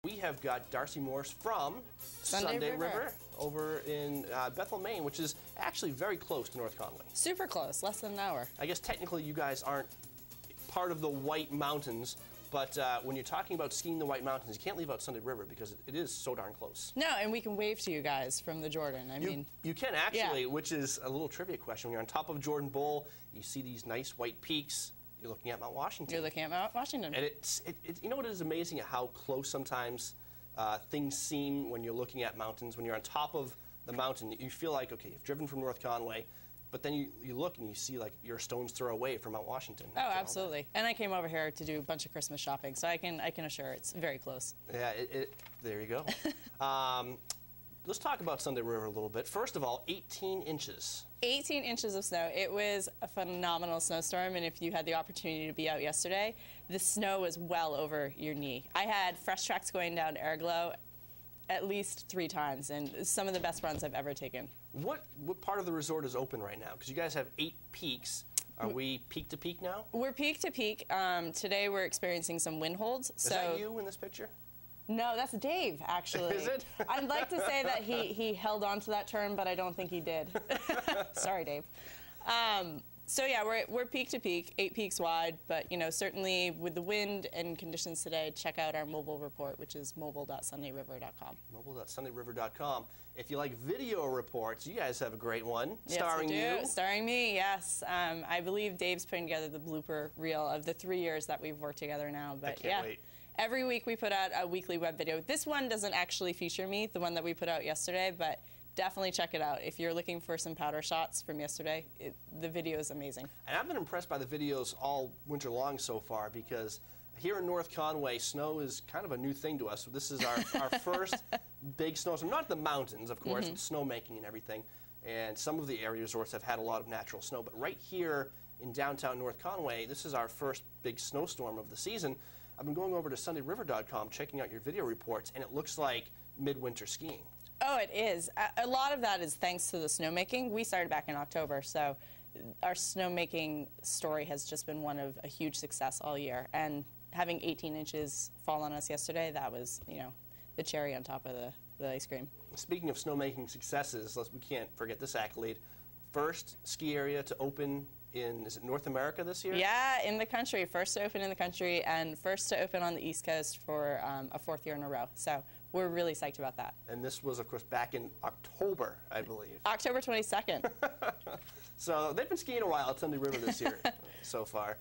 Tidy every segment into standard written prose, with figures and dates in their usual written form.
We have got Darcy Morse from Sunday River over in Bethel, Maine, which is actually very close to North Conway. Super close, less than an hour. I guess technically you guys aren't part of the White Mountains, but when you're talking about skiing the White Mountains, you can't leave out Sunday River because it is so darn close. No, and we can wave to you guys from the Jordan. I mean, you can actually, yeah. Which is a little trivia question. When you're on top of Jordan Bowl, you see these nice white peaks. You're looking at Mount Washington. You're looking at Mount Washington. And you know what is amazing at how close sometimes things seem when you're looking at mountains. When you're on top of the mountain, you feel like, okay, you've driven from North Conway, but then you look and you see like you're a stone's throw away from Mount Washington. Oh, absolutely. And I came over here to do a bunch of Christmas shopping, so I can assure it's very close. Yeah, there you go. Let's talk about Sunday River a little bit. First of all, 18 inches. 18 inches of snow. It was a phenomenal snowstorm, and if you had the opportunity to be out yesterday, the snow was well over your knee. I had fresh tracks going down Airglow at least 3 times, and some of the best runs I've ever taken. What part of the resort is open right now? Because you guys have 8 peaks. Are we peak to peak now? We're peak to peak. Today we're experiencing some wind holds. Is that you in this picture? No, that's Dave, actually. Is it? I'd like to say that he held on to that term, but I don't think he did. Sorry, Dave. So yeah, we're peak to peak, 8 peaks wide, but you know, certainly with the wind and conditions today, check out our mobile report, which is mobile.sundayriver.com. Mobile.sundayriver.com. If you like video reports, you guys have a great one, yes, starring you. Starring me, yes. I believe Dave's putting together the blooper reel of the 3 years that we've worked together now. But I can't wait. Every week we put out a weekly web video. This one doesn't actually feature me, the one that we put out yesterday, but definitely check it out. If you're looking for some powder shots from yesterday, the video is amazing. And I've been impressed by the videos all winter long so far because here in North Conway, snow is kind of a new thing to us. This is our first big snowstorm. Not the mountains, of course, it's snowmaking and everything. And some of the area resorts have had a lot of natural snow. But right here in downtown North Conway, this is our first big snowstorm of the season. I've been going over to SundayRiver.com, checking out your video reports, and it looks like midwinter skiing. Oh, it is. A lot of that is thanks to the snowmaking. We started back in October, so our snowmaking story has just been one of a huge success all year. And having 18 inches fall on us yesterday, that was, you know, the cherry on top of the ice cream. Speaking of snowmaking successes, we can't forget this accolade. First ski area to open in, is it North America this year? Yeah, in the country. First to open in the country and first to open on the East Coast for a 4th year in a row. So we're really psyched about that. And this was, of course, back in October, I believe. October 22nd. So they've been skiing a while at Sunday River this year so far.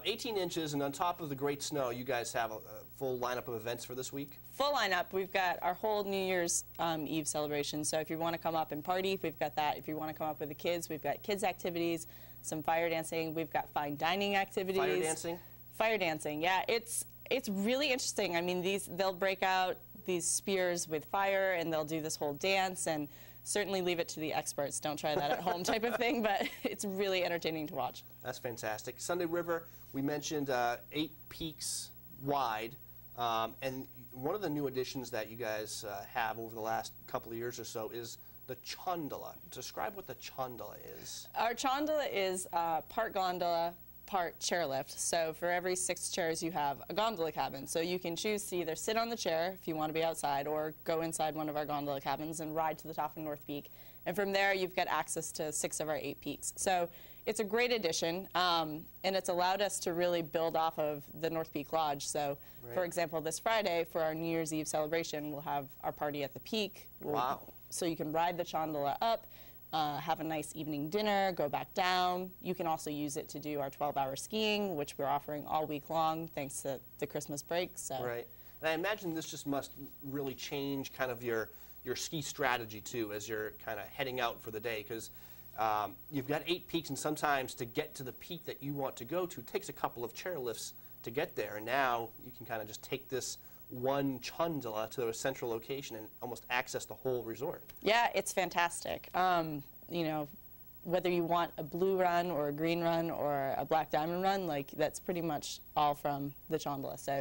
18 inches, and on top of the great snow, you guys have a full lineup of events for this week? Full lineup. We've got our whole New Year's Eve celebration. So if you want to come up and party, we've got that. If you want to come up with the kids, we've got kids' activities, some fire dancing. We've got fine dining activities. Fire dancing? Fire dancing, yeah. It's really interesting. I mean, they'll break out these spears with fire, and they'll do this whole dance, and certainly leave it to the experts. Don't try that at home type of thing, but it's really entertaining to watch. That's fantastic. Sunday River, we mentioned 8 peaks wide, and one of the new additions that you guys have over the last couple of years or so is the chondola. Describe what the chondola is. Our chondola is part gondola, part chairlift. So for every 6 chairs, you have a gondola cabin. So you can choose to either sit on the chair if you want to be outside, or go inside one of our gondola cabins and ride to the top of North Peak. And from there, you've got access to 6 of our 8 peaks. So it's a great addition, and it's allowed us to really build off of the North Peak Lodge. So, for example, this Friday, for our New Year's Eve celebration, we'll have our party at the Peak. Wow. So you can ride the chondola up, have a nice evening dinner, go back down. You can also use it to do our 12-hour skiing, which we're offering all week long thanks to the Christmas break. So. Right. And I imagine this just must really change kind of your ski strategy, too, as you're kind of heading out for the day, because you've got 8 peaks, and sometimes to get to the peak that you want to go to takes a couple of chairlifts to get there. And now you can kind of just take this one chondola to a central location and almost access the whole resort. Yeah, it's fantastic. You know, whether you want a blue run or a green run or a black diamond run, like that's pretty much all from the chondola. So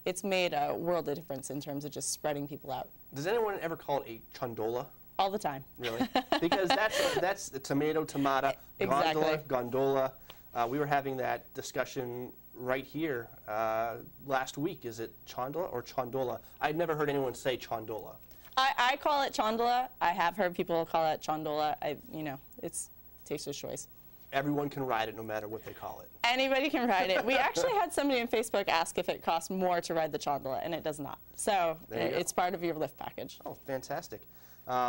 it's made a world of difference in terms of just spreading people out. Does anyone ever call it a chondola? All the time. Really? Because that's the tomato, exactly. gondola. We were having that discussion right here last week. Is it Chondola or Chondola? I'd never heard anyone say Chondola. I call it Chondola. I have heard people call it Chondola. It's taster's choice. Everyone can ride it no matter what they call it. Anybody can ride it. We actually had somebody on Facebook ask if it costs more to ride the Chondola, and it does not. So it's part of your lift package. Oh, fantastic.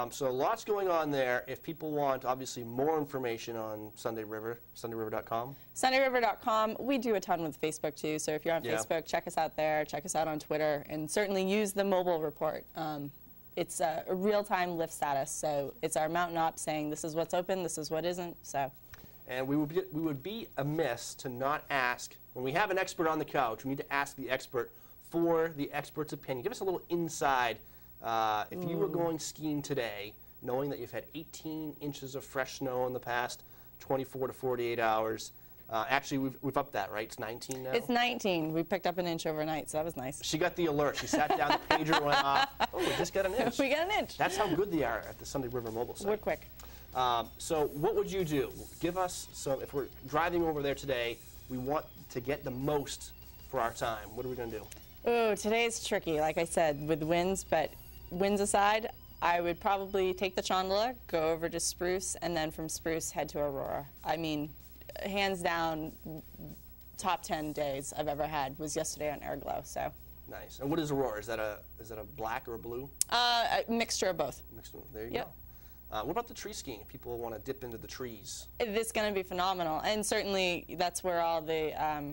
So lots going on there. If people want, obviously, more information on Sunday River, sundayriver.com. Sundayriver.com. We do a ton with Facebook, too. So if you're on Facebook, check us out there. Check us out on Twitter. And certainly use the mobile report. It's a real-time lift status. So it's our mountain op saying this is what's open, this is what isn't. So. And we would be amiss to not ask, when we have an expert on the couch, we need to ask the expert for the expert's opinion. Give us a little inside. If you were going skiing today, knowing that you've had 18 inches of fresh snow in the past 24 to 48 hours, actually we've upped that, right? It's 19 now? It's 19. We picked up an inch overnight, so that was nice. She got the alert. She sat down, the pager went off. Oh, we just got an inch. We got an inch. That's how good they are at the Sunday River mobile site. We're quick. So what would you do? Give us some, if we're driving over there today, we want to get the most for our time. What are we going to do? Oh, today's tricky, like I said, with winds, but winds aside, I would probably take the Chondola, go over to Spruce, and then from Spruce head to Aurora. I mean, hands down, top 10 days I've ever had was yesterday on Airglow. So. Nice. And what is Aurora? Is that a black or a blue? A mixture of both. There you go. What about the tree skiing? If people want to dip into the trees. This is going to be phenomenal, and certainly that's where all the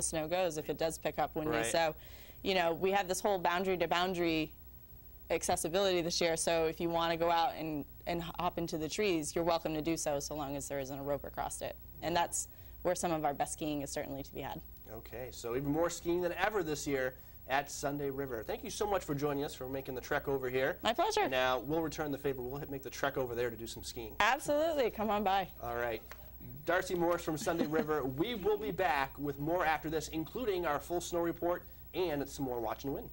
snow goes if it does pick up windy. Right. So, we have this whole boundary to boundary accessibility this year. So if you want to go out and hop into the trees, you're welcome to do so long as there isn't a rope across it. And that's where some of our best skiing is certainly to be had. Okay, so even more skiing than ever this year at Sunday River. Thank you so much for joining us, for making the trek over here. My pleasure. And now we'll return the favor. We'll make the trek over there to do some skiing. Absolutely. Come on by. All right. Darcy Morse from Sunday River. We will be back with more after this, including our full snow report and some more Watch and Win.